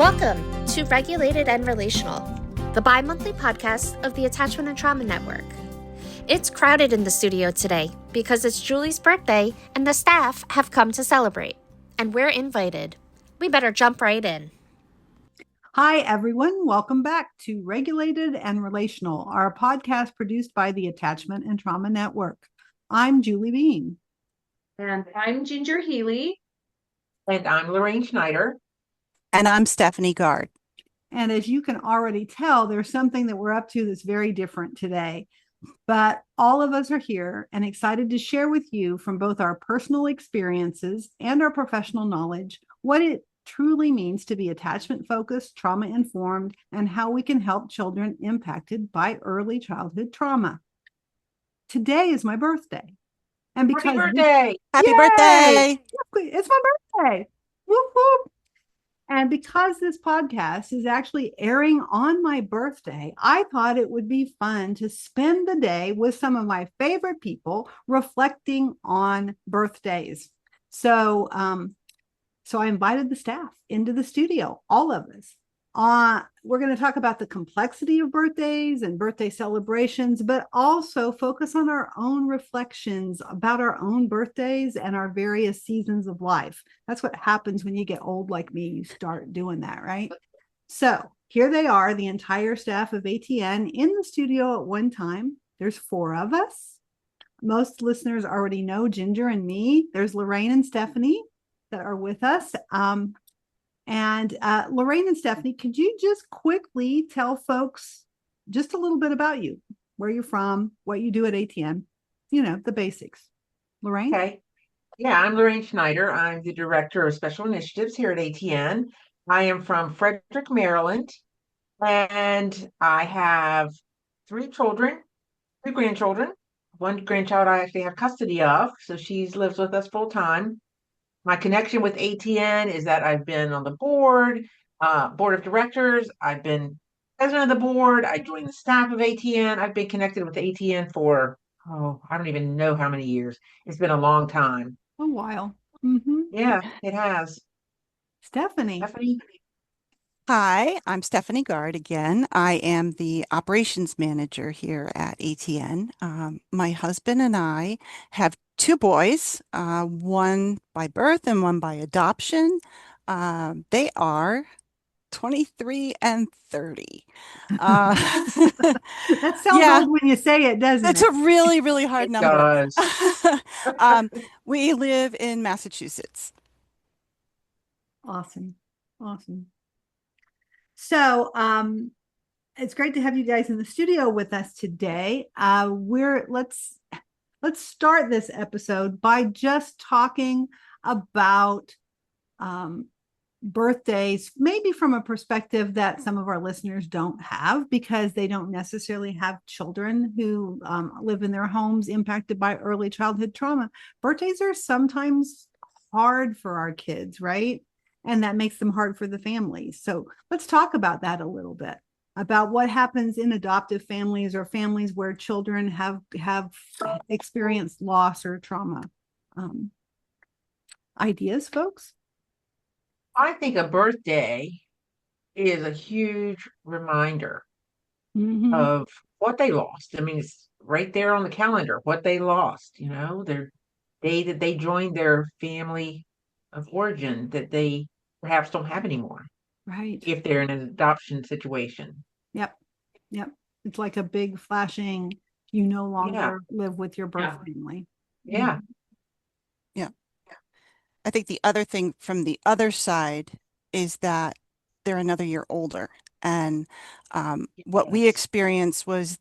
Welcome to Regulated and Relational, the bi-monthly podcast of the Attachment and Trauma Network. It's crowded in the studio today because it's Julie's birthday and the staff have come to celebrate. And we're invited. We better jump right in. Hi, everyone. Welcome back to Regulated and Relational, our podcast produced by the Attachment and Trauma Network. I'm Julie Beem. And I'm Ginger Healy. And I'm Lorraine Schneider. And I'm Stephanie Gard. And as you can already tell, there's something that we're up to that's very different today. But all of us are here and excited to share with you from both our personal experiences and our professional knowledge what it truly means to be attachment-focused, trauma-informed, and how we can help children impacted by early childhood trauma. Today is my birthday. And because Happy birthday! Happy birthday! It's my birthday. Whoop, whoop. And because this podcast is actually airing on my birthday, I thought it would be fun to spend the day with some of my favorite people reflecting on birthdays. So I invited the staff into the studio, all of us. We're going to talk about the complexity of birthdays and birthday celebrations, but also focus on our own reflections about our own birthdays and our various seasons of life. That's what happens when you get old like me. You start doing that, right? So here they are, the entire staff of ATN in the studio at one time. There's 4 of us. Most listeners already know Ginger and me. There's Lorraine and Stephanie that are with us. And Lorraine and Stephanie, could you just quickly tell folks just a little bit about you, where you're from, what you do at ATN, the basics. Lorraine? Okay. Yeah, I'm Lorraine Schneider. I'm the Director of Special Initiatives here at ATN. I am from Frederick, Maryland, and I have 3 children, 2 grandchildren. One grandchild I actually have custody of, so she lives with us full time. My connection with ATN is that I've been on the board of directors. I've been president of the board. I joined the staff of ATN. I've been connected with ATN for, I don't even know how many years. It's been a long time. A while. Mm-hmm. Yeah, it has. Stephanie. Hi, I'm Stephanie Gard again. I am the operations manager here at ATN. My husband and I have 2 boys, one by birth and one by adoption. They are 23 and 30. That sounds old when you say it, doesn't it? It's a really, really hard number. Does. We live in Massachusetts. Awesome. So it's great to have you guys in the studio with us today. Let's start this episode by just talking about birthdays, maybe from a perspective that some of our listeners don't have, because they don't necessarily have children who live in their homes impacted by early childhood trauma. Birthdays are sometimes hard for our kids, right? And that makes them hard for the families. So let's talk about that a little bit, about what happens in adoptive families or families where children have experienced loss or trauma. Ideas, folks? I think a birthday is a huge reminder of what they lost. I mean, it's right there on the calendar, what they lost, their day that they joined their family of origin that they perhaps don't have anymore. Right. If they're in an adoption situation. Yep. It's like a big flashing, you no longer live with your birth family. Yeah. Yeah. I think the other thing from the other side is that they're another year older. And what we experienced was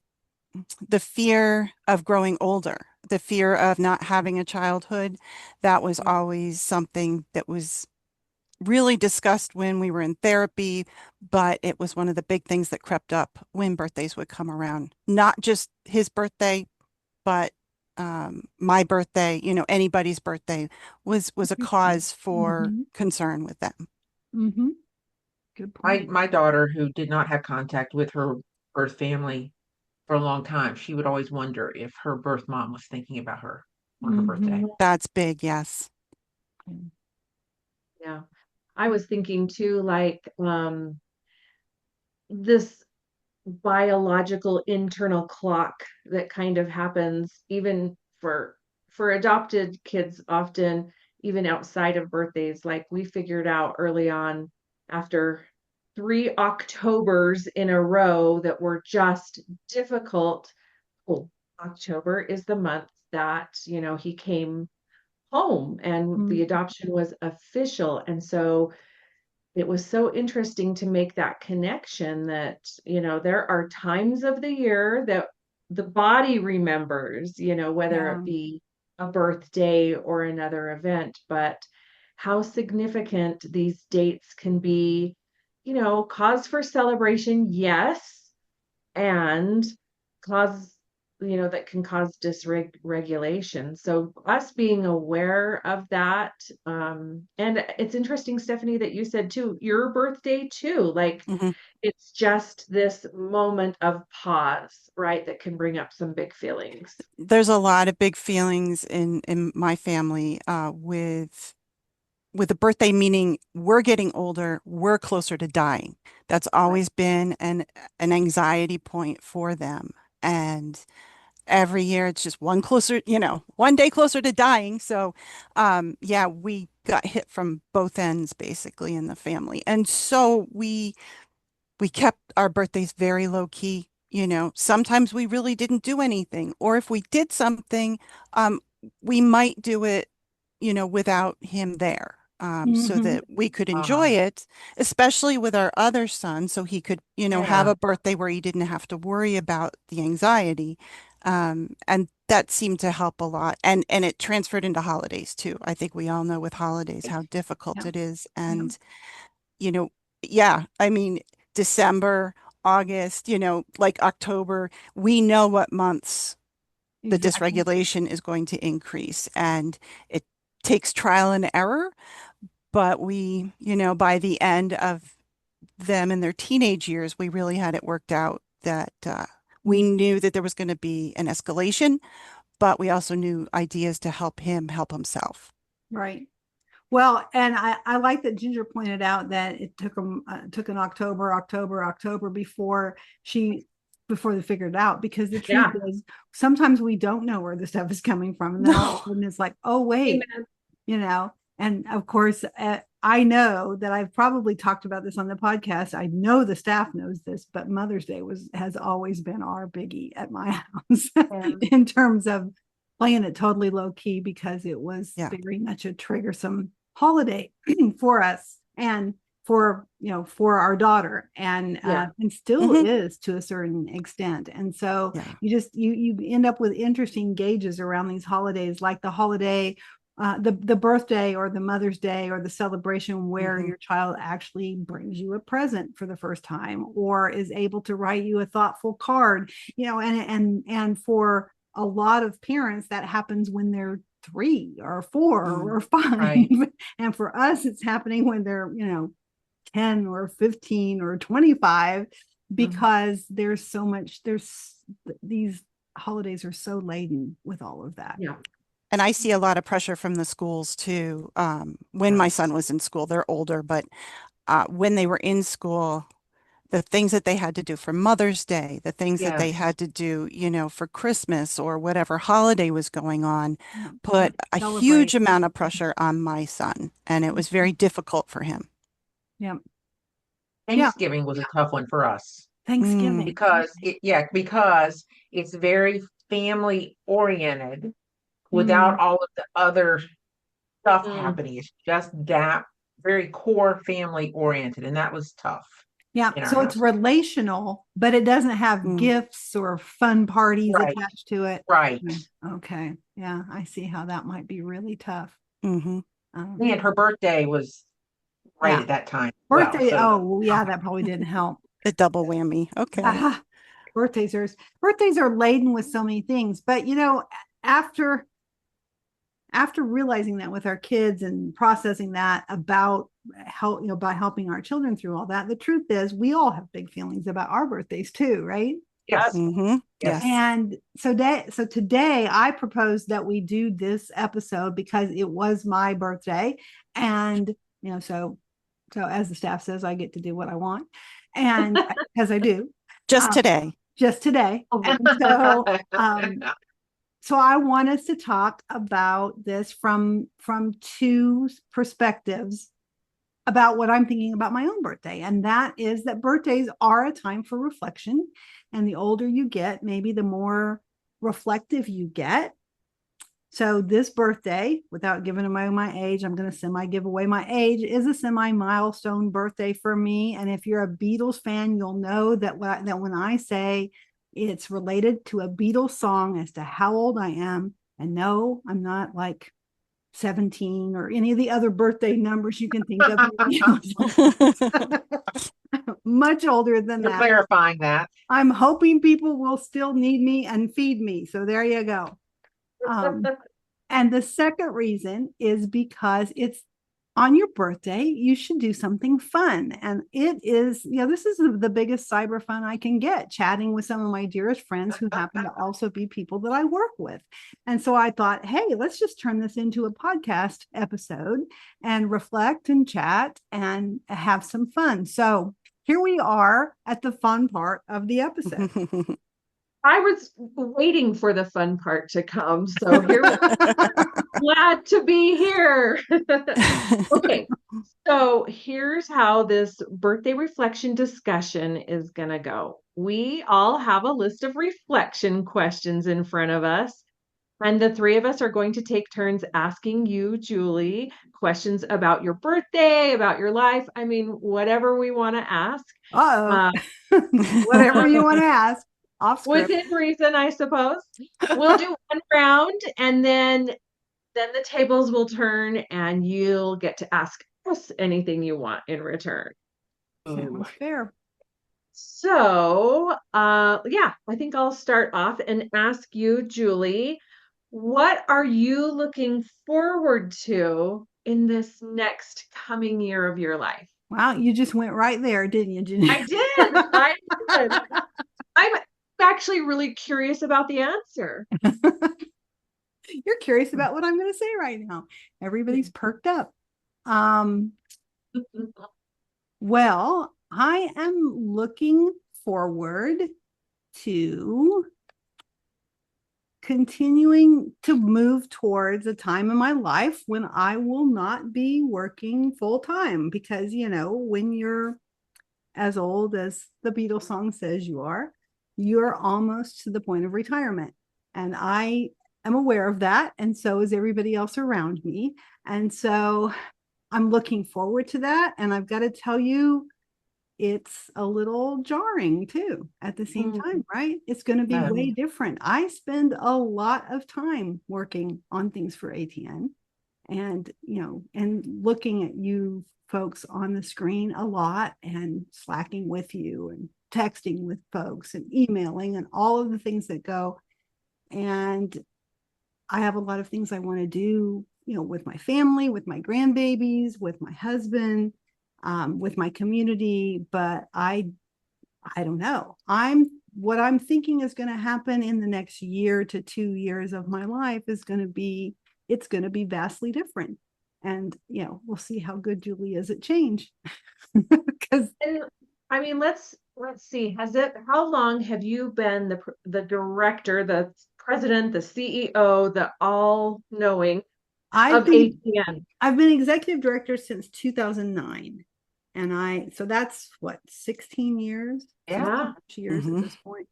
the fear of growing older, the fear of not having a childhood. That was always something that was really discussed when we were in therapy, but it was one of the big things that crept up when birthdays would come around. Not just his birthday, but my birthday, anybody's birthday was a cause for concern with them. Mm-hmm. Good point. My daughter, who did not have contact with her birth family for a long time, she would always wonder if her birth mom was thinking about her on her birthday. That's big, yes. Yeah. I was thinking too, like, this biological internal clock that kind of happens even for adopted kids, often even outside of birthdays. Like, we figured out early on, after 3 Octobers in a row that were just difficult. Well, October is the month that, he came home and the adoption was official. And so it was so interesting to make that connection that, there are times of the year that the body remembers, whether Yeah. it be a birthday or another event, but how significant these dates can be, cause for celebration, yes, and cause, that can cause dysregulation. So us being aware of that, and it's interesting, Stephanie, that you said too, your birthday too, like Mhm. it's just this moment of pause, right? That can bring up some big feelings. There's a lot of big feelings in my family with the birthday, meaning we're getting older, we're closer to dying. That's always been an anxiety point for them. And every year it's just one closer, one day closer to dying. So yeah, we got hit from both ends basically in the family. And so we kept our birthdays very low key. Sometimes we really didn't do anything, or if we did something, um, we might do it, without him there, so Mhm. that we could enjoy it, especially with our other son, so he could, have Yeah. a birthday where he didn't have to worry about the anxiety. And that seemed to help a lot. And it transferred into holidays too. I think we all know with holidays how difficult Yeah. it is. Yeah. And you know, yeah, I mean, December, August, like October, we know what months the Exactly. dysregulation is going to increase. And it takes trial and error, but we, by the end of them in their teenage years, we really had it worked out that we knew that there was going to be an escalation, but we also knew ideas to help him help himself. Right. Well, and I like that Ginger pointed out that it took an October before they figured it out, because the truth Yeah. is sometimes we don't know where the stuff is coming from, and then all of a No. sudden it's like, oh wait, Amen. and of course, I know that I've probably talked about this on the podcast. I know the staff knows this, but Mother's Day has always been our biggie at my house in terms of playing it totally low key, because it was Yeah. very much a triggersome holiday for us and for our daughter, and still Mhm. is to a certain extent. And so Yeah. you end up with interesting gauges around these holidays, like the holiday, the birthday or the Mother's Day or the celebration where Mhm. your child actually brings you a present for the first time, or is able to write you a thoughtful card, and for a lot of parents that happens when they're 3 or 4 or 5. Right. And for us it's happening when they're 10 or 15 or 25, because these holidays are so laden with all of that. Yeah. And I see a lot of pressure from the schools too. When my son was in school, they're older, but when they were in school, the things that they had to do for Mother's Day, the things that they Yes. had to do, for Christmas or whatever holiday was going on, Yeah. put a Celebrate. huge amount of pressure on my son. And it was very difficult for him. Yeah. Thanksgiving was a tough one for us Mm, Thanksgiving. because it's very family oriented Mm. without all of the other stuff Mm. happening. It's just that very core family oriented, and that was tough Yeah. in our So it's house. relational, but it doesn't have mm, gifts or fun parties Right. attached to it. Right. Okay. Yeah. I see how that might be really tough. mhm. And her birthday was right Yeah. at that time. Well, Birthday. so Oh, well, yeah, that probably didn't help. A double whammy. Okay. Ah, birthdays are laden with so many things. But after realizing that with our kids and processing that about by helping our children through all that, the truth is we all have big feelings about our birthdays too, right? yes. Mm-hmm. Yes. Yes. And so today I propose that we do this episode because it was my birthday, and so So as the staff says, I get to do what I want. And because I do. Just today. Just today. And so I want us to talk about this from two perspectives about what I'm thinking about my own birthday. And that is that birthdays are a time for reflection. And the older you get, maybe the more reflective you get. So this birthday, without giving away my age, I'm going to semi-give away my age, is a semi-milestone birthday for me. And if you're a Beatles fan, you'll know that when I say it's related to a Beatles song as to how old I am, and no, I'm not like 17 or any of the other birthday numbers you can think of. Much older than You're that. clarifying that. I'm hoping people will still need me and feed me. So there you go. And the second reason is because it's on your birthday, you should do something fun. And it is, this is the biggest cyber fun I can get, chatting with some of my dearest friends who happen to also be people that I work with. And so I thought, hey, let's just turn this into a podcast episode and reflect and chat and have some fun. So here we are at the fun part of the episode. I was waiting for the fun part to come. So here we are. Glad to be here. Okay. So here's how this birthday reflection discussion is going to go. We all have a list of reflection questions in front of us. And the three of us are going to take turns asking you, Julie, questions about your birthday, about your life. I mean, whatever we want to ask. Whatever you want to ask. Off script. Within reason, I suppose. We'll do one round and then the tables will turn and you'll get to ask us anything you want in return. Sounds fair. So, I think I'll start off and ask you, Julie, what are you looking forward to in this next coming year of your life? Wow, you just went right there, didn't you, Jenny? I did. I'm actually really curious about the answer. You're curious about what I'm going to say right now. Everybody's perked up. Well, I am looking forward to continuing to move towards a time in my life when I will not be working full time, because, when you're as old as the Beatles song says you're almost to the point of retirement. And I am aware of that. And so is everybody else around me. And so I'm looking forward to that. And I've got to tell you, it's a little jarring too at the same time, right? It's going to be way different. I spend a lot of time working on things for ATN and, and looking at you folks on the screen a lot and slacking with you and texting with folks and emailing and all of the things that go. And I have a lot of things I want to do, with my family, with my grandbabies, with my husband, with my community, but I don't know. What I'm thinking is going to happen in the next year to 2 years of my life is going to be vastly different. And, we'll see how good Julie is at change. Because let's see. How long have you been the director, the president, the CEO, the all-knowing of ATN? I've been executive director since 2009. And so that's 16 years? Yeah. Years at this point.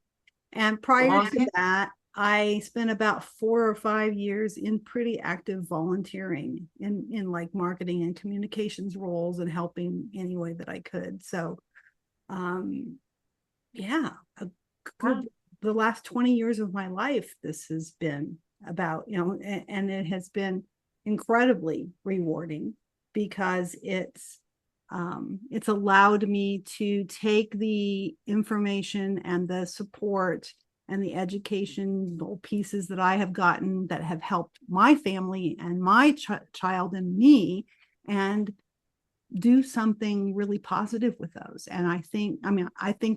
And prior to that, I spent about 4 or 5 years in pretty active volunteering in like marketing and communications roles and helping any way that I could. So, the last 20 years of my life, this has been about, and it has been incredibly rewarding because it's allowed me to take the information and the support and the educational pieces that I have gotten that have helped my family and my child and me, and do something really positive with those. And I think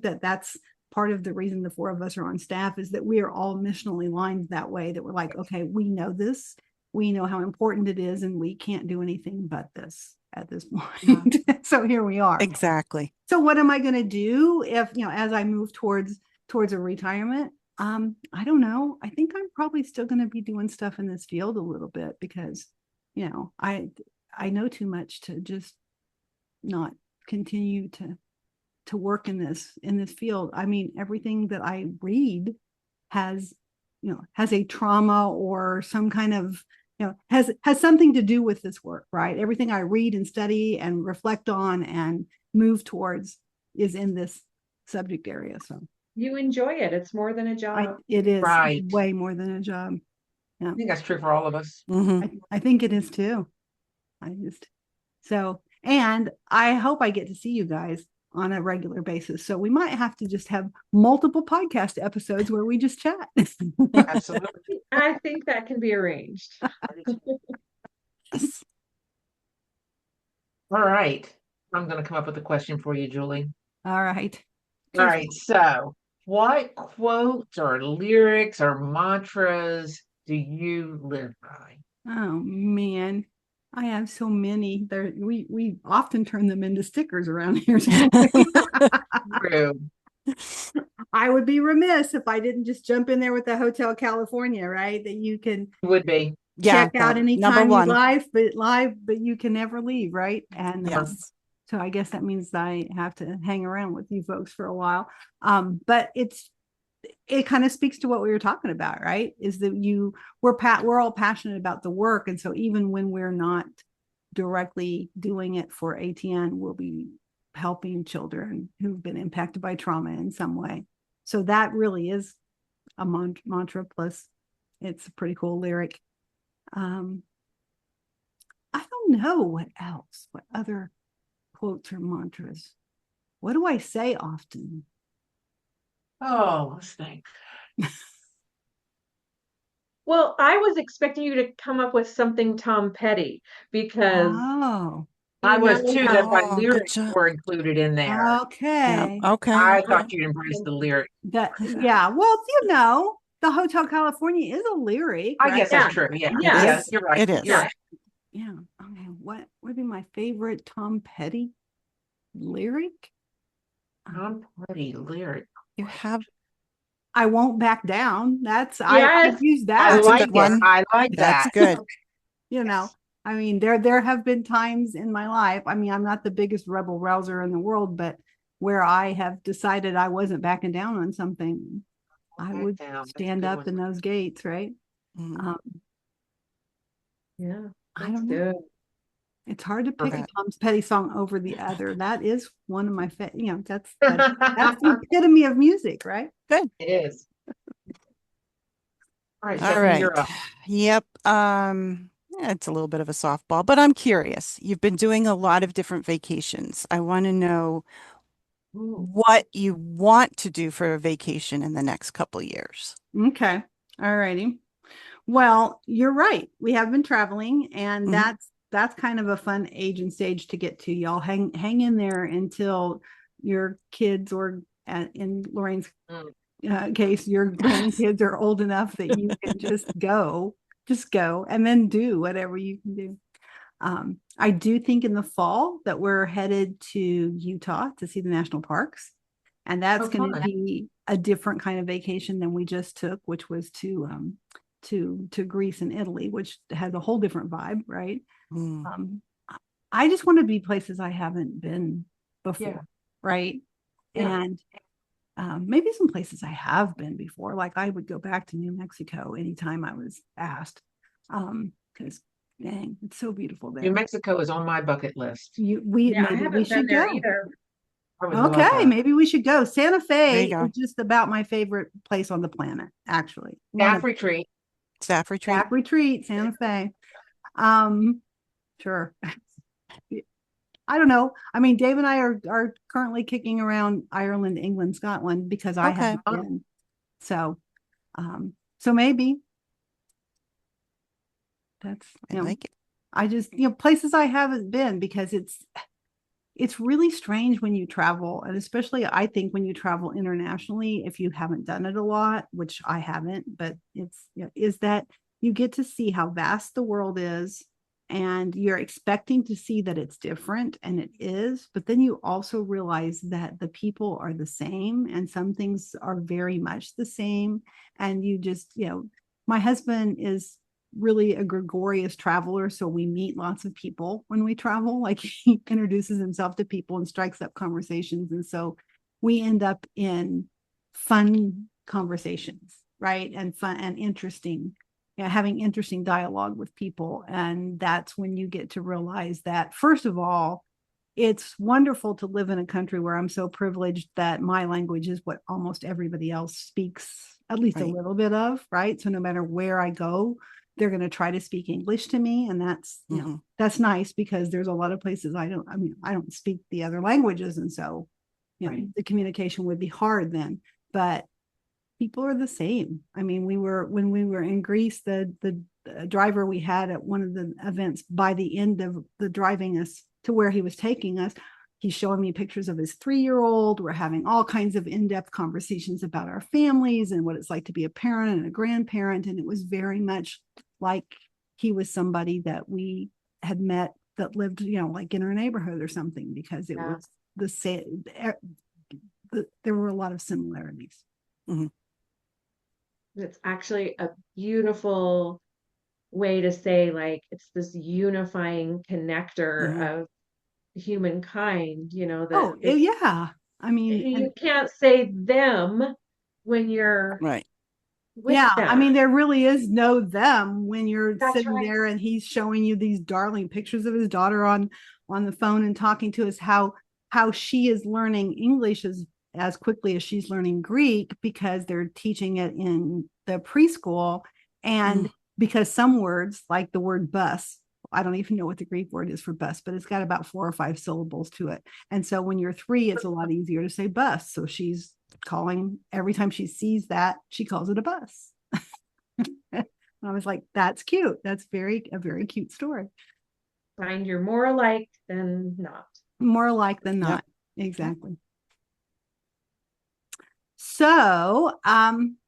that that's part of the reason the 4 of us are on staff, is that we are all missionally aligned that way, that we're like, okay, we know this we know how important it is, and we can't do anything but this at this point. So here we are. Exactly. So what am I going to do if, as I move towards a retirement? I don't know. I think I'm probably still going to be doing stuff in this field a little bit because, I know too much to just not continue to work in this field. I mean, everything that I read has a trauma or some kind of, has something to do with this work, right? Everything I read and study and reflect on and move towards is in this subject area. So You enjoy it. It's more than a job. it is Right. way more than a job. I think that's true for all of us. I think it is too. And I hope I get to see you guys on a regular basis. So we might have to just have multiple podcast episodes where we just chat. Absolutely. I think that can be arranged. Yes. All right. I'm going to come up with a question for you, Julie. All right. All right. So, what quotes or lyrics or mantras do you live by? Oh man, I have so many. We often turn them into stickers around here. True. I would be remiss if I didn't just jump in there with the Hotel California, right? That you can Would be. check out anytime you one. live, but you can never leave, right? And Yes. so I guess that means I have to hang around with you folks for a while. But it kind of speaks to what we were talking about, right? Is that we're all passionate about the work, and so even when we're not directly doing it for ATN, we'll be helping children who've been impacted by trauma in some way. So that really is a mantra. Plus, it's a pretty cool lyric. I don't know what else. What other quotes or mantras? What do I say often? Oh, let's think. Well, I was expecting you to come up with something Tom Petty because I was too. That's why Oh, good lyrics job. were included in there. Okay. Okay. I thought you'd embrace the lyric. Yeah. Well, the Hotel California is a lyric. I right? guess that's true. Yeah. Yes. Yes, you're right. It is. You're right. Yeah. Okay. What would be my favorite Tom Petty lyric? Tom Petty lyric. You have I won't back down. That's Yes. I've used I that. That's a like good one. it. I like that's that. good. I mean, there have been times in my life. I mean, I'm not the biggest rebel rouser in the world, but where I have decided I wasn't backing down on something, I would stand up in those gates, right? Mhm. Yeah, I that's don't know. good. It's hard to pick a Okay. Tom Petty song over the other. That is one of my that's the epitome of music, right? It is. All right, All Stephanie, right. you're up. Yep. It's a little bit of a softball, but I'm curious. You've been doing a lot of different vacations. I want to know what you want to do for a vacation in the next couple years. Okay. All righty. Well, you're right. We have been traveling, and Mhm. that's kind of a fun age and stage to get to. Y'all hang in there until your kids, or in Lorraine's case, your grandkids are old enough that you can just go, and then do whatever you can do. I do think in the fall that we're headed to Utah to see the national parks, and that's going to be a different kind of vacation than we just took, which was to Greece and Italy, which has a whole different vibe, right? I just want to be places I haven't been before, right? Yeah. And maybe some places I have been before, like I would go back to New Mexico anytime I was asked, because dang, it's so beautiful there. New Mexico is on my bucket list. I Maybe haven't we been should there go. either. I would love Okay, that. maybe we should go. Santa There you Fe go. is just about my favorite place on the planet, actually. Staff retreat. Staff retreat. Staff retreat, Santa Fe. Sure. I don't know. I mean, Dave and I are currently kicking around Ireland, England, Scotland because I Okay. haven't been. So, so maybe that's I like it. I just places I haven't been, because it's really strange when you travel, and especially I think when you travel internationally, if you haven't done it a lot, which I haven't, but is that you get to see how vast the world is, and you're expecting to see that it's different, and it is, but then you also realize that the people are the same and some things are very much the same. And you just, my husband is really a gregarious traveler, so we meet lots of people when we travel. Like, he introduces himself to people and strikes up conversations, and so we end up in fun conversations, right? And fun and interesting, having interesting dialogue with people. And that's when you get to realize that, first of all, it's wonderful to live in a country where I'm so privileged that my language is what almost everybody else speaks at least a little bit of, right? So no matter where I go, they're going to try to speak English to me. And that's, that's nice, because there's a lot of places I don't speak the other languages. And so, the communication would be hard then. But people are the same. I mean, when we were in Greece, the driver we had at one of the events, by the end of the driving us to where he was taking us, he's showing me pictures of his 3-year-old. We're having all kinds of in-depth conversations about our families and what it's like to be a parent and a grandparent. And it was very much like he was somebody that we had met that lived, like in our neighborhood or something, because it was the same. There were a lot of similarities. Mm-hmm. It's actually a beautiful way to say, like, it's this unifying connector of humankind, yeah. I mean, you can't say them when you're with them. I mean, there really is no them when you're sitting there and he's showing you these darling pictures of his daughter on the phone and talking to us how she is learning English as quickly as she's learning Greek, because they're teaching it in the preschool. And because some words, like the word bus, I don't even know what the Greek word is for bus, but it's got about 4 or 5 syllables to it. And so when you're 3, it's a lot easier to say bus. So she's calling, every time she sees that, she calls it a bus. And I was like, that's cute. That's a very cute story. Find you're more alike than not. More alike than not. Exactly. So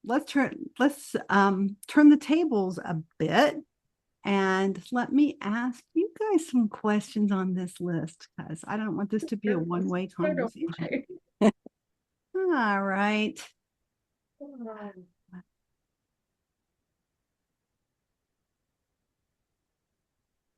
let's turn the tables a bit, and let me ask you guys some questions on this list, because I don't want this to be a one-way conversation. All right.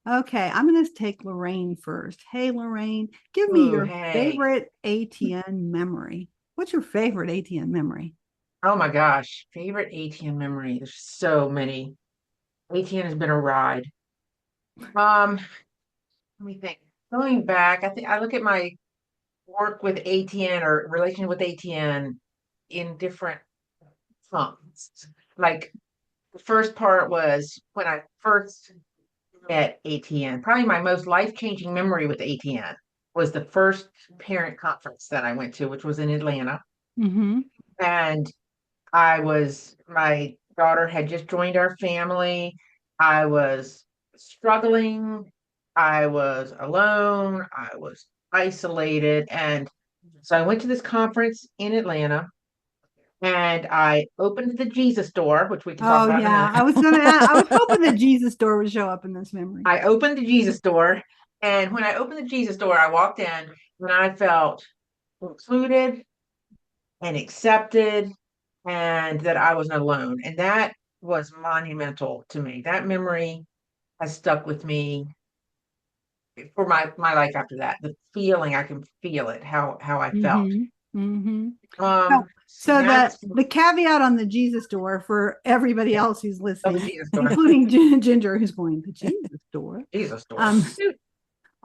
Okay, I'm going to take Lorraine first. Hey, Lorraine, give me your favorite ATN memory. What's your favorite ATN memory? Oh my gosh, favorite ATN memory. There's so many. ATN has been a ride. Let me think. Going back, I think I look at my work with ATN or relation with ATN in different funds. Like, the first part was when I first met ATN. Probably my most life-changing memory with ATN was the first parent conference that I went to, which was in Atlanta. And my daughter had just joined our family. I was struggling. I was alone. I was isolated. And so I went to this conference in Atlanta, and I opened the Jesus door, which we can talk about in a minute. I was hoping the Jesus door would show up in this memory. I opened the Jesus door, and when I opened the Jesus door, I walked in and I felt included and accepted, and that I wasn't alone. And that was monumental to me. That memory has stuck with me for my life after that. The feeling, I can feel it, how I felt. So the caveat on the Jesus door for everybody else who's listening, including Ginger, who's going, the Jesus door. Jesus door.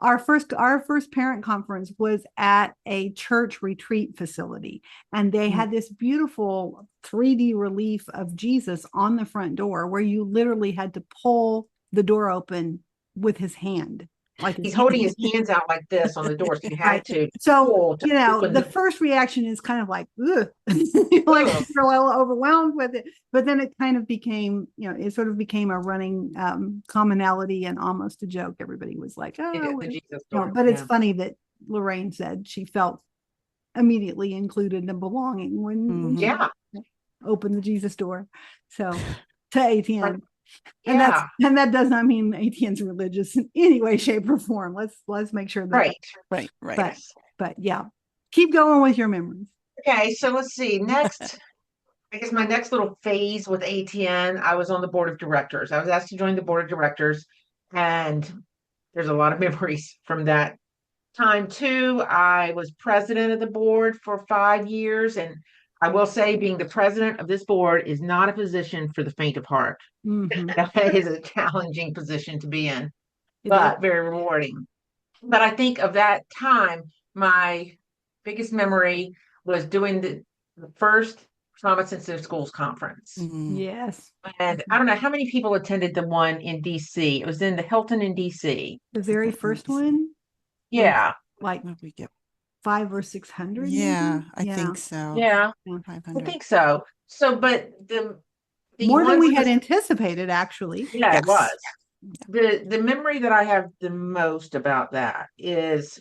Our first parent conference was at a church retreat facility, and they had this beautiful 3D relief of Jesus on the front door, where you literally had to pull the door open with his hand. Like, he's holding his hands out like this on the door, so you had to. So, the first reaction is kind of like, ugh. Like, you're a little overwhelmed with it. But then it kind of became, it sort of became a running commonality and almost a joke. Everybody was like, but it's funny that Lorraine said she felt immediately included and belonging when she opened the Jesus door. So, to ATN. Yeah, And that does not mean ATN's religious in any way, shape, or form. Let's make sure that right. Right, right. but but yeah. Keep going with your memories. Okay, so let's see. Next, I guess my next little phase with ATN, I was on the board of directors. I was asked to join the board of directors, and there's a lot of memories from that time too. I was president of the board for 5 years, and I will say being the president of this board is not a position for the faint of heart. Mhm. That is a challenging position to be in, It is. but very rewarding. But I think of that time, my biggest memory was doing the first Trauma Sensitive Schools Conference. Yes. And I don't know how many people attended the one in DC. It was in the Hilton in DC. The very first one, Yeah. like What we get? 500 or 600. Yeah, maybe? I think so. Yeah. I 500. think so. So, but the More than ones we had that- anticipated, actually. yeah, it Yes. was. The memory that I have the most about that is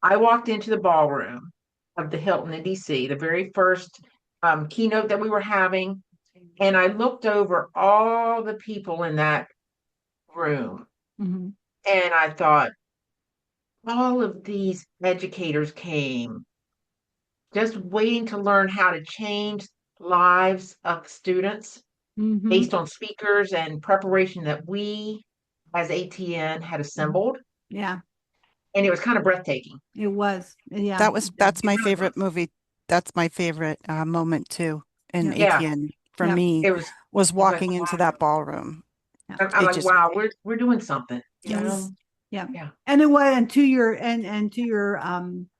I walked into the ballroom of the Hilton in DC, the very first keynote that we were having, and I looked over all the people in that room, Mhm. and I thought, all of these educators came just waiting to learn how to change lives of students Mhm. based on speakers and preparation that we as ATN had assembled. Yeah, And it was kind of breathtaking. it was. Yeah. That's my really favorite was. movie. That's my favorite moment too in Yeah. ATN for Yeah. me It was walking like, into wow. that ballroom. I'm It like, just wow, we're doing something. You Yes. know? Yeah. Yeah. And it was, and to your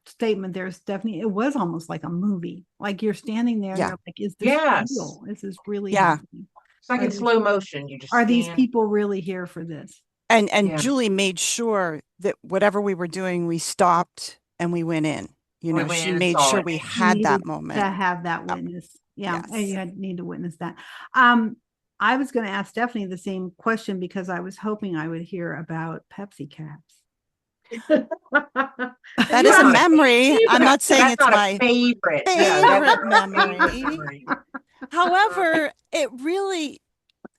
statement, there's definitely, it was almost like a movie. Like you're standing there and Yeah. you're like, is this Yes. real? Is this really Yeah. happening? It's like Are in these- slow motion. You just Are these stand. people really here for this? and Yeah. Julie made sure that whatever we were doing, we stopped and we went in. You We know, went she in and made saw sure it. we You had that needed moment. to have that Yep. witness. Yeah. And Yes. you need to witness that. I was going to ask Stephanie the same question because I was hoping I would hear about Pepsi caps. That is a memory. I'm not saying That's it's not a my favorite. No, that's favorite not a favorite memory. memory. However, it really,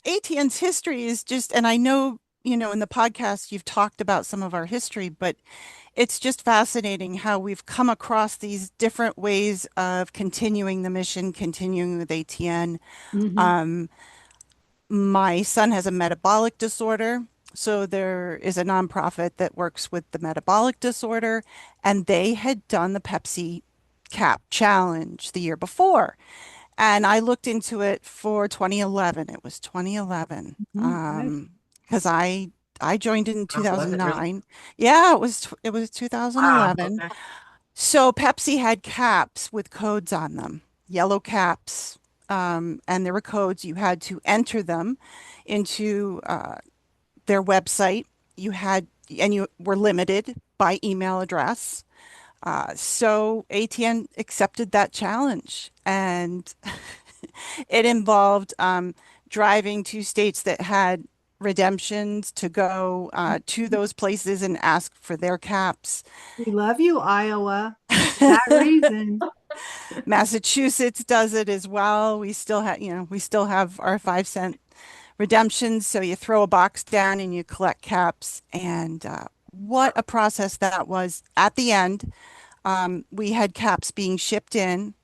ATN's history is just, and I know, you know, in the podcast, you've talked about some of our history, but it's just fascinating how we've come across these different ways of continuing the mission, continuing with ATN. Mhm. My son has a metabolic disorder. So there is a nonprofit that works with the metabolic disorder, and they had done the Pepsi Cap Challenge the year before. And I looked into it for 2011. It was 2011. Mhm. Because I joined in Oh, was it really? 2009. Yeah, it was Wow. 2011. Okay. So Pepsi had caps with codes on them, yellow caps, and there were codes. You had to enter them into their website. And you were limited by email address. So ATN accepted that challenge, and it involved driving to states that had redemptions to go to those places and ask for their caps. We love you, Iowa. For that reason. Massachusetts does it as well. We still have our 5 cent redemptions. So you throw a box down and you collect caps. And what a process that was. At the end, we had caps being shipped in.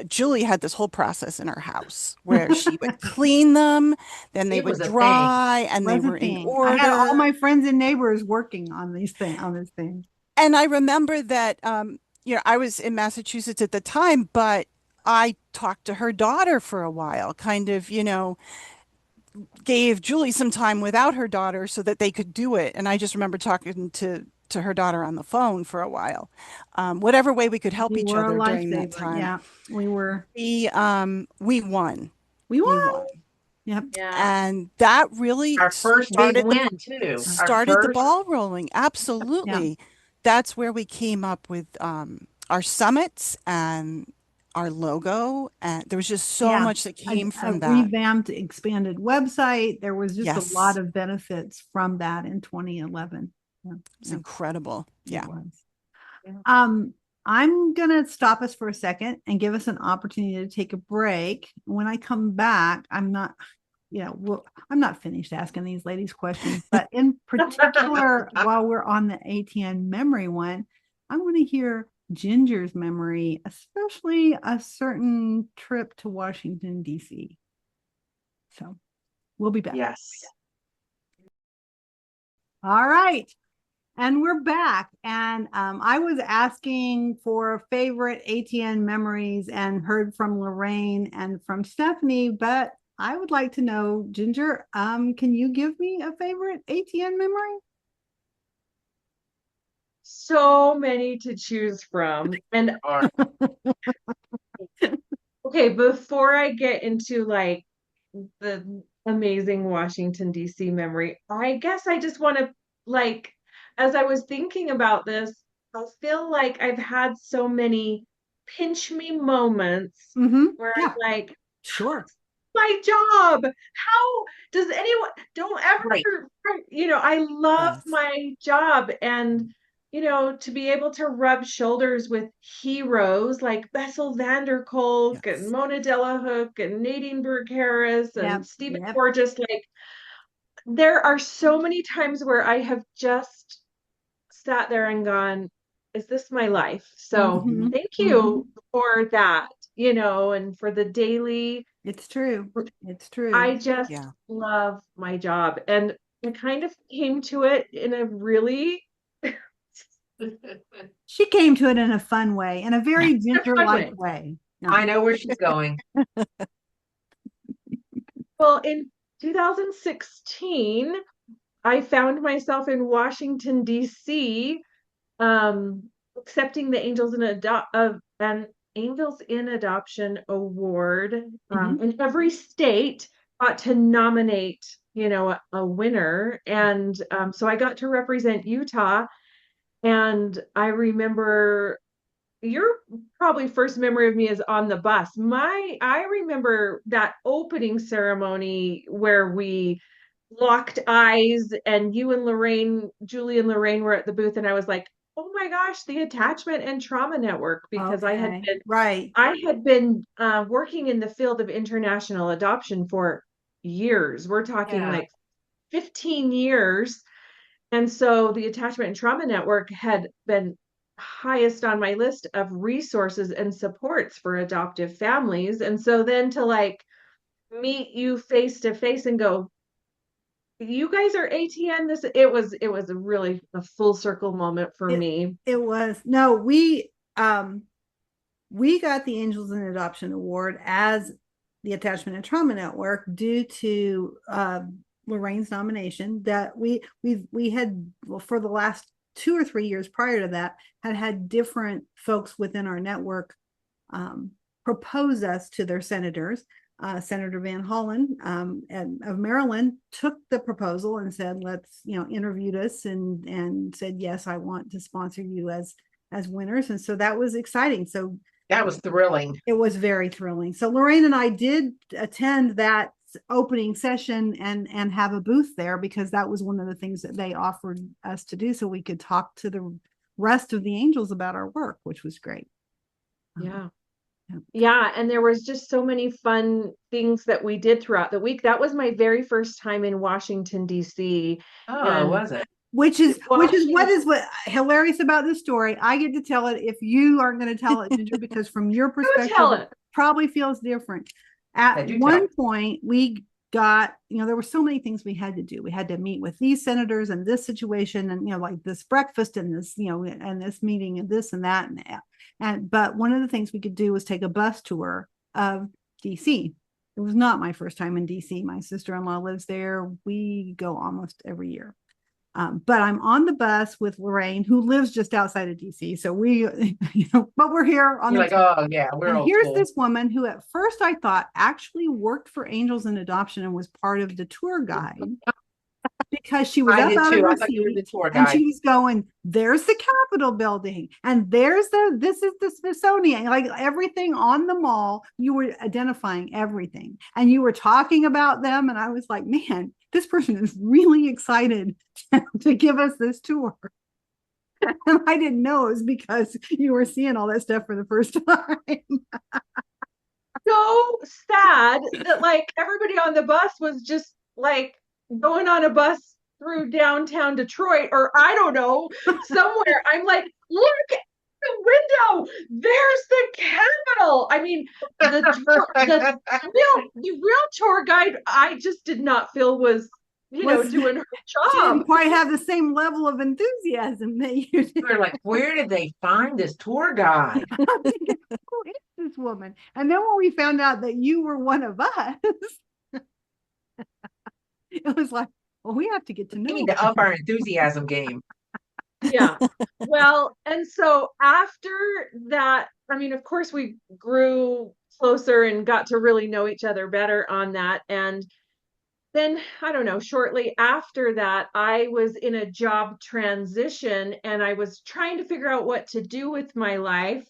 Julie had this whole process in her house where she would clean them, then they It would was a thing. dry, and they Was a were in thing. I had all order. my friends and neighbors working on this thing. And I remember that, I was in Massachusetts at the time, but I talked to her daughter for a while, kind of, gave Julie some time without her daughter so that they could do it. And I just remember talking to her daughter on the phone for a while. Whatever way we could help You each were a other during that lifesaver. time. Yeah, we were. We won. We won. We won. Yep. Yeah. And that really Our first big started win too. Our started the first, ball rolling. Absolutely. That's where we came up with our summits and our logo. And there was just so Yeah. much that came A from that. revamped, expanded website. There was just Yes. a lot of benefits from that in 2011. Yeah. It's incredible. Yeah. It was. Yeah. I'm going to stop us for a second and give us an opportunity to take a break. When I come back, I'm not finished asking these ladies questions, but in particular, while we're on the ATN memory one, I want to hear Ginger's memory, especially a certain trip to Washington, D.C. So we'll be back. Yes. All right. And we're back. And I was asking for favorite ATN memories and heard from Lorraine and from Stephanie, but I would like to know, Ginger, can you give me a favorite ATN memory? So many to choose from. And okay, before I get into like the amazing Washington, D.C. memory, I guess I just want to, like, as I was thinking about this, I feel like I've had so many pinch me moments where Yeah, I'm like, sure. my job. How does anyone, don't ever, Right. I love Yes. my job, and to be able to rub shoulders with heroes like Bessel van der Kolk Yes. and Mona Delahook and Nadine Burke Harris and Yep, Stephen yep. Porges, like there are so many times where I have just sat there and gone, is this my life? So Mhm, thank mhm. you for that, and for the daily. It's true. It's true. I just Yeah. love my job. And I kind of came to it in a really She came to it in a fun way, in a very fun Ginger-like way. way. Yeah. I know where she's going. Well, in 2016, I found myself in Washington, D.C., accepting the Angels in Adoption Award. Mhm. And every state got to nominate, a winner. And so I got to represent Utah. And I remember your probably first memory of me is on the bus. I remember that opening ceremony where we locked eyes and you and Lorraine, Julie and Lorraine were at the booth, and I was like, oh my gosh, the Attachment and Trauma Network, because Okay. Right. I had been working in the field of international adoption for years. We're talking Yeah. like 15 years. And so the Attachment and Trauma Network had been highest on my list of resources and supports for adoptive families. And so then to like meet you face to face and go, you guys are ATN, it was really a full circle moment for me. It was. No, we got the Angels in Adoption Award as the Attachment and Trauma Network due to Lorraine's nomination. That we had, well, for the last 2 or 3 years prior to that, had different folks within our network propose us to their senators. Senator Van Hollen of Maryland took the proposal and said, let's, interviewed us and said, yes, I want to sponsor you as winners. And so that was exciting. So That was thrilling. it was very thrilling. So Lorraine and I did attend that opening session and have a booth there, because that was one of the things that they offered us to do, so we could talk to the rest of the angels about our work, which was great. Yeah. Yeah. Yeah, and there was just so many fun things that we did throughout the week. That was my very first time in Washington, D.C. Oh, And was it? Which is Washington- what hilarious about this story. I get to tell it if you aren't going to tell it, Ginger, because from your perspective, tell it. probably feels different. At do one tell. point, we got, there were so many things we had to do. We had to meet with these senators and this situation, and like this breakfast and this, and this meeting and this and that but one of the things we could do was take a bus tour of DC. It was not my first time in DC. My sister-in-law lives there. We go almost every year. But I'm on the bus with Lorraine, who lives just outside of DC. So we, but we're here on You're the. like, oh yeah, we're And old here's school. this woman who at first I thought actually worked for Angels in Adoption and was part of the tour guide, because she was I up did out too. of I her thought you were the seat tour and she guide. was going, there's the Capitol building and this is the Smithsonian, like everything on the mall. You were identifying everything and you were talking about them. And I was like, man, this person is really excited to give us this tour. And I didn't know it was because you were seeing all that stuff for the first time. so sad that like everybody on the bus was just like going on a bus through downtown Detroit, or I don't know, somewhere. I'm like, look at the window. There's the Capitol. I mean, the real tour guide, I just did not feel was doing her She job. didn't quite have the same level of enthusiasm that you did. They're like, where did they find this tour guide? I'm thinking, who is this woman? And then when we found out that you were one of us, it was like, well, we have to get to We know need to up our enthusiasm game. Yeah. Well, and so after that, I mean, of course, we grew closer and got to really know each other better on that. And then, I don't know, shortly after that, I was in a job transition and I was trying to figure out what to do with my life.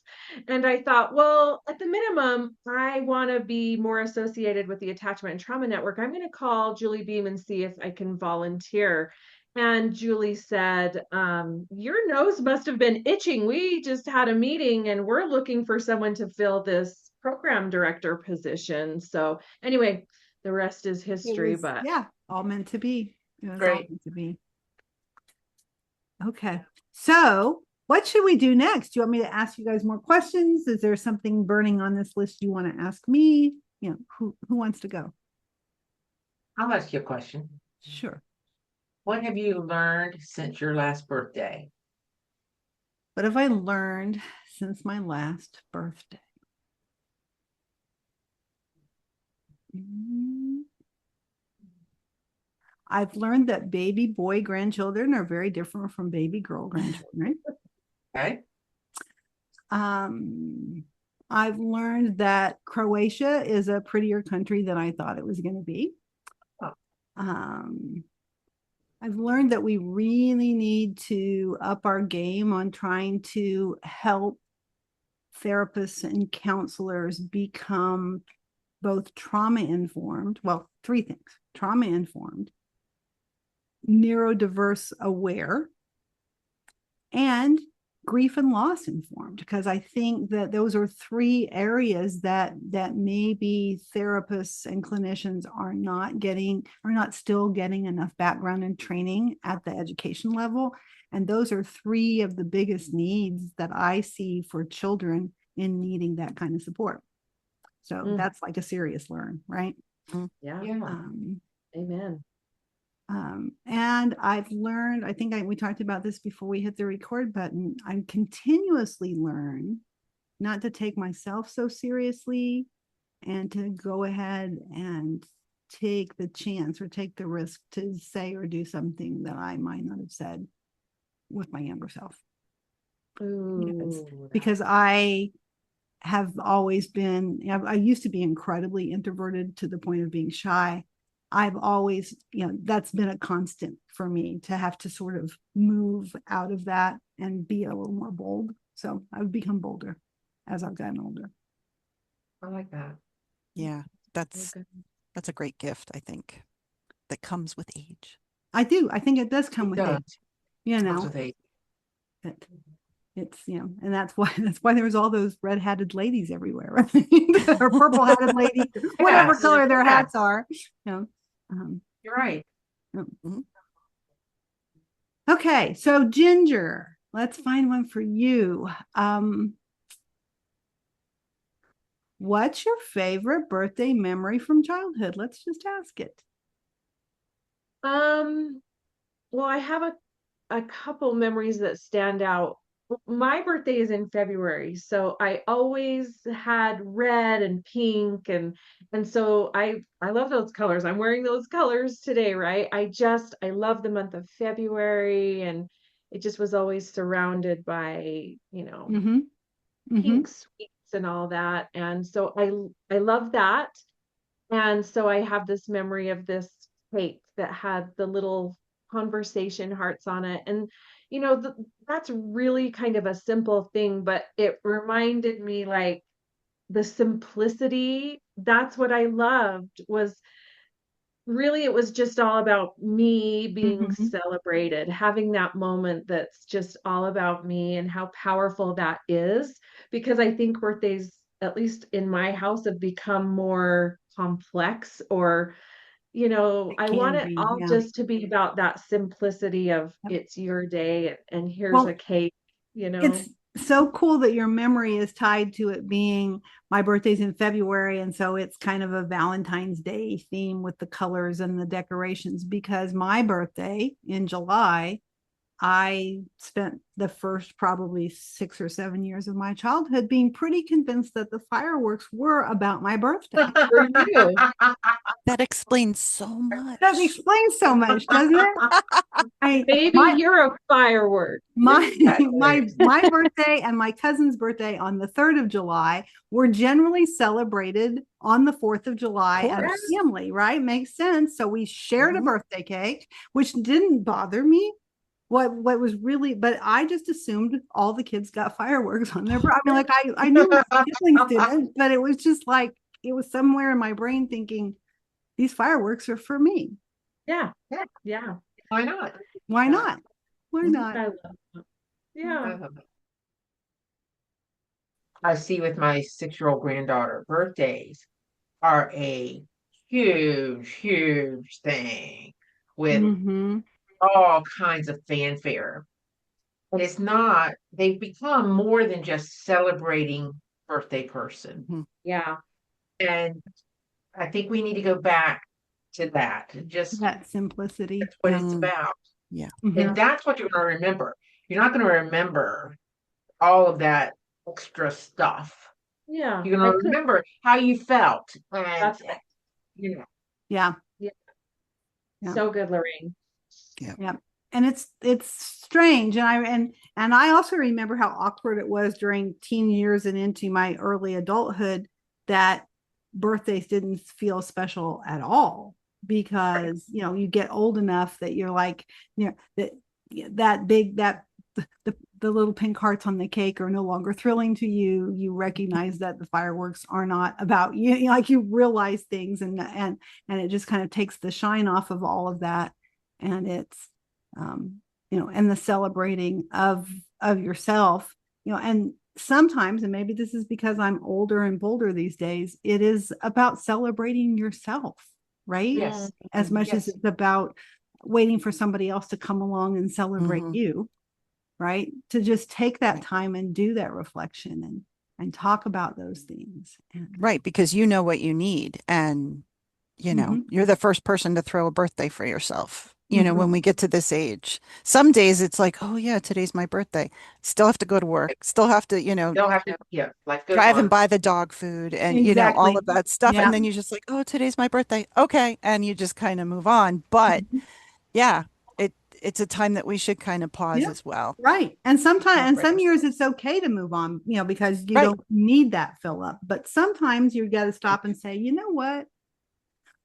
And I thought, well, at the minimum, I want to be more associated with the Attachment and Trauma Network. I'm going to call Julie Beem and see if I can volunteer. And Julie said, your nose must have been itching. We just had a meeting and we're looking for someone to fill this program director position. So anyway, the rest is history, but yeah, all meant to be. It was all Great. meant to be. Okay. So what should we do next? Do you want me to ask you guys more questions? Is there something burning on this list you want to ask me? Who wants to go? I'll ask you a question. Sure. What have you learned since your last birthday? What have I learned since my last birthday? I've learned that baby boy grandchildren are very different from baby girl grandchildren. Okay. I've learned that Croatia is a prettier country than I thought it was going to be. Oh. I've learned that we really need to up our game on trying to help therapists and counselors become both trauma informed. Well, three things: trauma informed, neurodiverse aware, and grief and loss informed, because I think that those are three areas that maybe therapists and clinicians are not still getting enough background and training at the education level. And those are three of the biggest needs that I see for children in needing that kind of support. So that's like a serious learn, right? yeah. Amen. And I've learned, I think we talked about this before we hit the record button. I continuously learn not to take myself so seriously and to go ahead and take the chance or take the risk to say or do something that I might not have said with my younger self. Because I have always been, I used to be incredibly introverted to the point of being shy. I've always, that's been a constant for me to have to sort of move out of that and be a little more bold. So I've become bolder as I've gotten older. I like that. Yeah, that's a great gift, I think, that comes with age. I do. I think it does come with age. Comes with age. It's and that's why there's all those red-hatted ladies everywhere, right? Or purple-hatted ladies, whatever color their hats are. You're right. Okay, so Ginger, let's find one for you. What's your favorite birthday memory from childhood? Let's just ask it. Well, I have a couple memories that stand out. My birthday is in February, so I always had red and pink, and so I love those colors. I'm wearing those colors today, right? I love the month of February, and it just was always surrounded by, pink sweets and all that. And so I love that. And so I have this memory of this cake that had the little conversation hearts on it. And, that's really kind of a simple thing, but it reminded me like the simplicity. That's what I loved, was really, it was just all about me being celebrated, having that moment that's just all about me, and how powerful that is. Because I think birthdays at least in my house, have become more complex, or It I want can it be, all yeah. just to be about that simplicity of Yep. it's your day and here's a Well, cake, it's so cool that your memory is tied to it being my birthday's in February. And so it's kind of a Valentine's Day theme with the colors and the decorations, because my birthday in July, I spent the first probably 6 or 7 years of my childhood being pretty convinced that the fireworks were about my birthday. for you. That explains so That much. explains so much, doesn't it? I Maybe my you're a firework. my Exactly. my birthday and my cousin's birthday on the 3rd of July were generally celebrated on the 4th of July as Course. a family, right? Makes sense. So we shared a Mhm. birthday cake, which didn't bother me. What was really, but I just assumed all the kids got fireworks on their I mean, like I knew my siblings didn't, but it was just like it was somewhere in my brain thinking these fireworks are for me. Yeah. Yeah, Yeah. why not? Why Yeah. not? Why Mhm. not? I love that. Yeah. I see with my 6-year-old granddaughter, birthdays are a huge, huge thing with Mm-hmm. all kinds of fanfare. But it's not, they've become more than just celebrating birthday person. Mhm. Yeah. And I think we need to go back to that. Just That simplicity. that's what it's Mm, about. yeah. Mm-hmm. And that's what you're going to remember. You're not going to remember all of that extra stuff. Yeah. You're I going to could. remember how you felt. And, That's it. you know, Yeah. Yeah. Yeah. So good, Lorraine. Yeah. And it's strange. And I also remember how awkward it was during teen years and into my early adulthood that birthdays didn't feel special at all, because you get old enough that you're like, that that big that the little pink hearts on the cake are no longer thrilling to you. You recognize that the fireworks are not about you. Like you realize things, and it just kind of takes the shine off of all of that. And it's and the celebrating of yourself, and sometimes, and maybe this is because I'm older and bolder these days, it is about celebrating yourself, right? yes, As much as yes. it's about waiting for somebody else to come along and celebrate Mhm. you, right? To just take that Right. time and do that reflection and talk about those things. And Right, because you know what you need, and mhm, you're the first person to throw a birthday for yourself. When mhm. we get to this age, some days it's like, oh yeah, today's my birthday. Still have to go to work, still have to, Don't have to, yeah, life goes drive and on. buy the dog food and, all Exactly. of that stuff. Yeah. And then you're just like, oh, today's my birthday. Okay. And you just kind of move on. But yeah, it's a time that we should kind of pause Yeah. as well. Right. And sometimes, and Celebrate some years ourselves. it's okay to move on, because you Right. don't need that fill up. But sometimes you got to stop and say, you know what?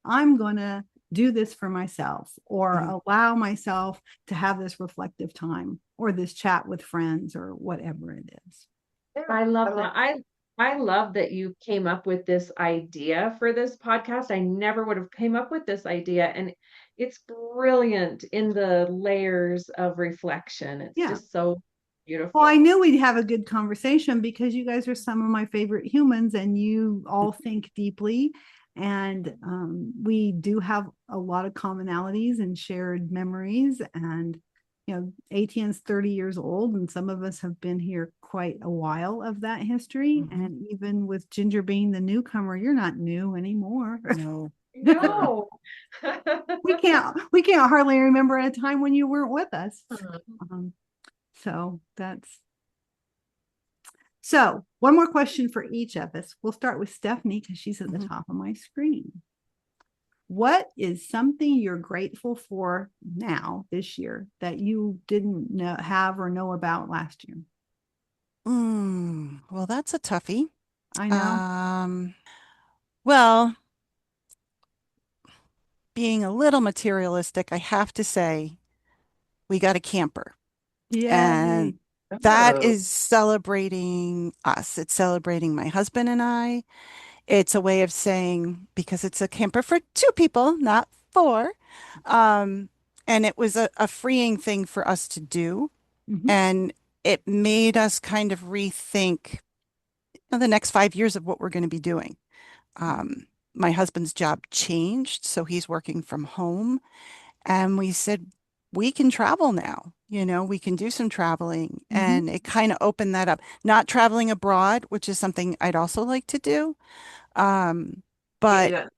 I'm going to do this for myself, or Mhm. allow myself to have this reflective time, or this chat with friends, or whatever it is. Yeah, I love love that. I love that you came up with this idea for this podcast. I never would have came up with this idea, and it's brilliant in the layers of reflection. It's Yeah. just so Well, I beautiful. knew we'd have a good conversation because you guys are some of my favorite humans, and you all think deeply. And we do have a lot of commonalities and shared memories. And, ATN's 30 years old, and some of us have been here quite a while of that history. Mhm. And even with Ginger being the newcomer, you're not new anymore. No. No. We can't hardly remember a time when you weren't with us. Mhm. Um, so that's So, one more question for each of us. We'll start with Stephanie because she's at the Mhm. top of my screen. What is something you're grateful for now this year that you didn't have or know about last year? Well, that's a toughie. I know. Um, well, being a little materialistic, I have to say we got a camper. And Yay. that Oh, is celebrating us. It's celebrating my husband and I. It's a way of saying, because it's a camper for two people, not four. Um, and it was a freeing thing for us to do. Mhm. And it made us kind of rethink the next 5 years of what we're going to be doing. My husband's job changed, so he's working from home. And we said, we can travel now, we can do some traveling. And it kind of opened that up. Not traveling abroad, which is something I'd also like to do. But Yeah.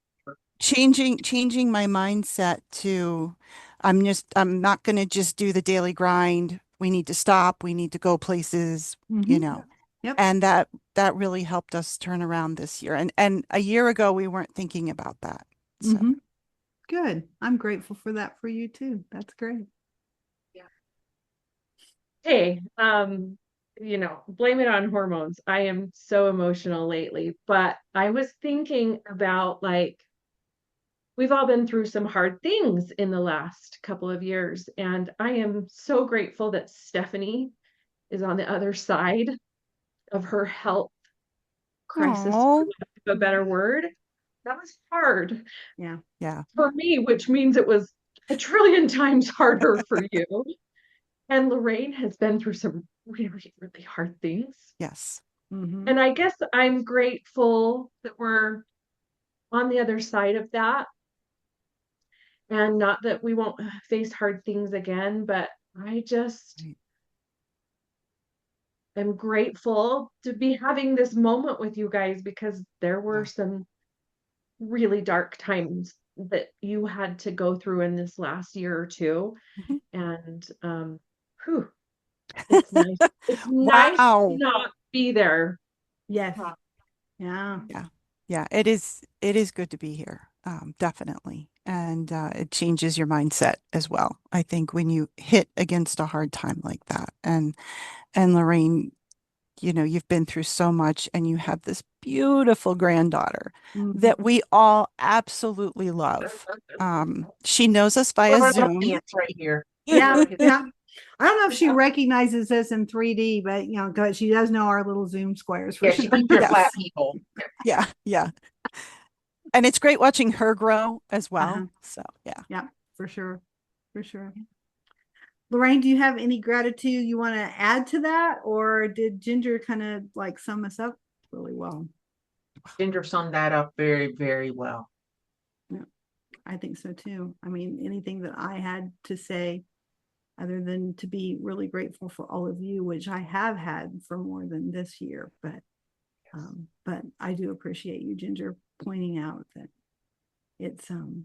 changing my mindset to I'm not going to just do the daily grind. We need to stop. We need to go places, Yep. and that really helped us turn around this year. And a year ago, we weren't thinking about that. So Good. I'm grateful for that for you too. That's great. Hey, blame it on hormones. I am so emotional lately, but I was thinking about like we've all been through some hard things in the last couple of years, and I am so grateful that Stephanie is on the other side of her health crisis, for oh, lack of a better word. That was hard Yeah. for me, which means it was a trillion times harder for you. And Lorraine has been through some really, really hard things. yes. And I guess I'm grateful that we're on the other side of that. And not that we won't face hard things again, but I just am grateful to be having this moment with you guys, because there were some really dark times that you had to go through in this last year or two. Mhm. And it's nice. It's nice to Wow. not be there. Yes. Yeah. Yeah, it is good to be here. Definitely. And it changes your mindset as well. I think when you hit against a hard time like that. And Lorraine, you've been through so much, and you have this beautiful granddaughter that we all absolutely love. She knows us via Zoom. It's right here. Yeah. Yeah. I don't know if she recognizes us in 3D, but she does know our little Zoom squares for Yeah, sure. she thinks you're Yes. flat people. Yeah, yeah. And it's great watching her grow as well. So, yeah. Yeah, for sure. For sure. Lorraine, do you have any gratitude you want to add to that? Or did Ginger kind of like sum us up really well? Ginger summed that up very, very well. Yeah, I think so too. I mean, anything that I had to say other than to be really grateful for all of you, which I have had for more than this year, but I do appreciate you, Ginger, pointing out that it's Well,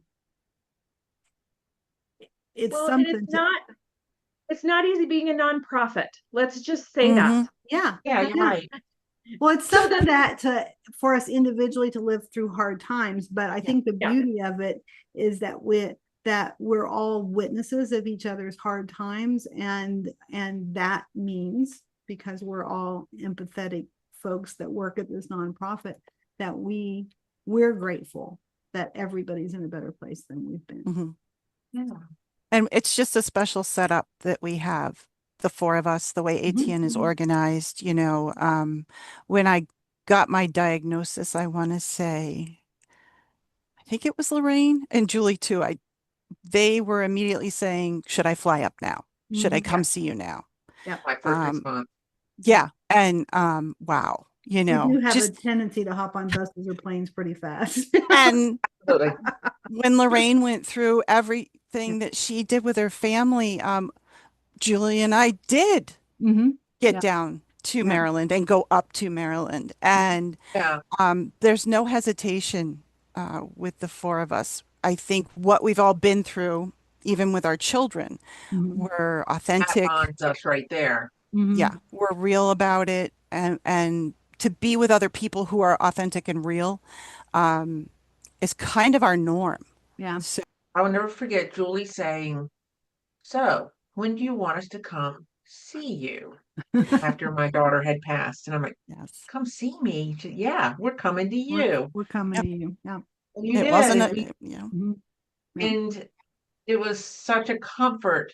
and something it's not easy being a nonprofit. Let's just say that. yeah, Yeah, you're right. Well, it's something for us individually to live through hard times, but I think the beauty of it is that we're all witnesses of each other's hard times, and that means, because we're all empathetic folks that work at this nonprofit, that we're grateful that everybody's in a better place than we've been. Yeah. And it's just a special setup that we have, the four of us, the way ATN is organized. When I got my diagnosis, I want to say, I think it was Lorraine and Julie too. They were immediately saying, should I fly up now? Should I come see you now? Yeah. My first response. Yeah. And wow, You do have a tendency to hop on buses or planes pretty fast. And Absolutely. when Lorraine went through everything that she did with her family, Julie and I did get down to Maryland and go up to Maryland. And there's no hesitation with the four of us. I think what we've all been through, even with our children, we're authentic. That bonds us right there. Yeah, we're real about it. And to be with other people who are authentic and real is kind of our norm. Yeah. So, I will never forget Julie saying, so when do you want us to come see you? After my daughter had passed. And I'm like, yes. come see me. She said, yeah, we're coming to you. We're coming to you. Yeah. And you It did. wasn't And it was such a comfort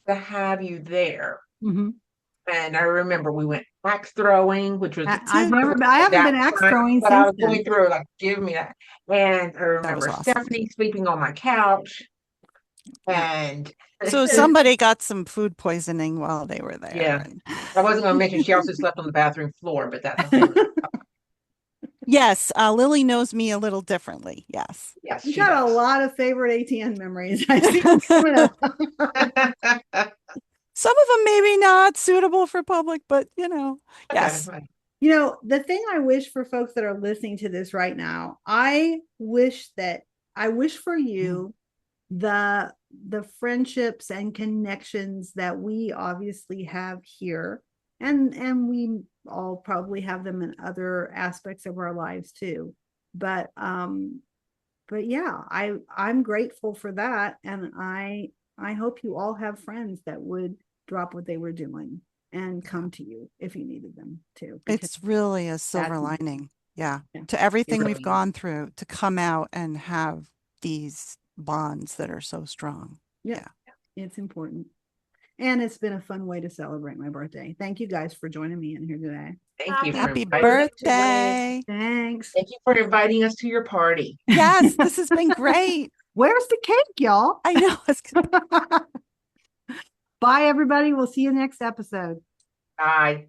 to have you there. And I remember we went axe throwing, which was I haven't been axe throwing but since I was then. going through like, give me that. And I remember awesome. Stephanie sleeping on my couch. And So somebody got some food poisoning while they were there. Yeah. and- I wasn't going to mention she also slept on the bathroom floor, but that's okay. Yes, Lily knows me a little differently. Yes. Yes, You she got a does. lot of favorite ATN memories. I see them coming up. Some of them maybe not suitable for public, but yes. You know, the thing I wish for folks that are listening to this right now, I wish for you the friendships and connections that we obviously have here, and we all probably have them in other aspects of our lives too. But yeah, I'm grateful for that, and I hope you all have friends that would drop what they were doing and come to you if you needed them to. It's really a silver lining. Yeah. To everything we've gone through, to come out and have these bonds that are so strong. Yeah. It's important. And it's been a fun way to celebrate my birthday. Thank you guys for joining me in here today. Thank you. Happy for inviting us to- birthday. Thanks. Thank you for inviting us to your party. Yes, this has been great. Where's the cake, y'all? I know. Bye, everybody. We'll see you next episode. Bye.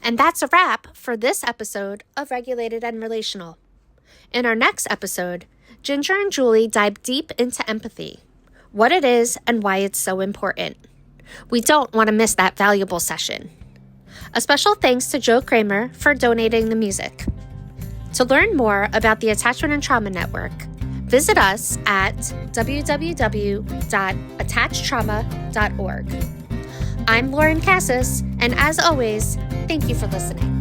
And that's a wrap for this episode of Regulated and Relational. In our next episode, Ginger and Julie dive deep into empathy, what it is and why it's so important. We don't want to miss that valuable session. A special thanks to Joe Kramer for donating the music. To learn more about the Attachment and Trauma Network, visit us at www.attachedtrauma.org. I'm Lauren Cassis, and as always, thank you for listening.